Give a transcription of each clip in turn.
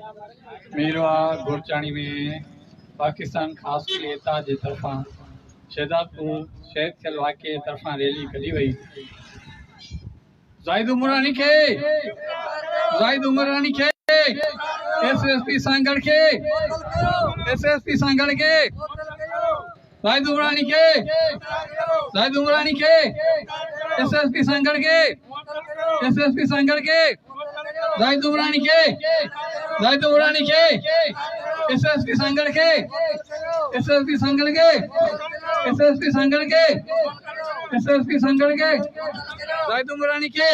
मीरवा गुरचाणी में पाकिस्तान ख़ास क्लियता जे तरफां शहदादपुर शहीद थियल वाक़े तरफां रैली कढी वई। ज़ाहिद उमरानी के एसएसपी सांगड़ के एसएसपी सांगड़ के ज़ाहिद उमरानी के एसएसपी सांगड़ के एसएसपी सांगड़ के ज़ाहिद उमरानी के एसएसपी सांगड़ के एसएसपी सांगड़ के एसएसपी सांगड़ के एसएसपी सांगड़ के ज़ाहिद उमरानी के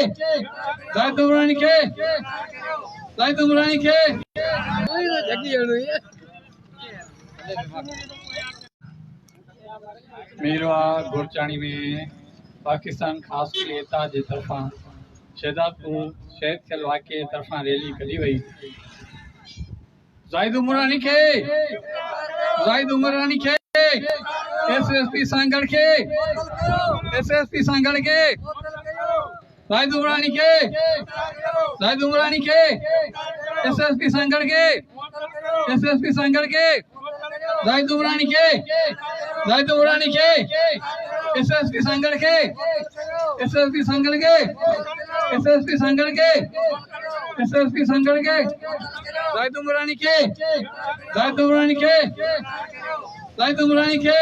मीरवा गुरचाणी में पाकिस्तान ख़ास क्लियता जे तरफां शहदादपुर शहीद थियल वाक़े तरफां रैली कढी वई। ज़ाहिद उमरानी के एसएसपी सांगड़ के एसएसपी सांगड़ के ज़ाहिद उमरानी के एसएसपी सांगड़ के एसएसपी सांगड़ के ज़ाहिद उमरानी के एसएसपी सांगड़ के एसएसपी सांगड़ के एसएसपी सांगड़ के एसएसपी सांगड़ के ज़ाहिद उमरानी के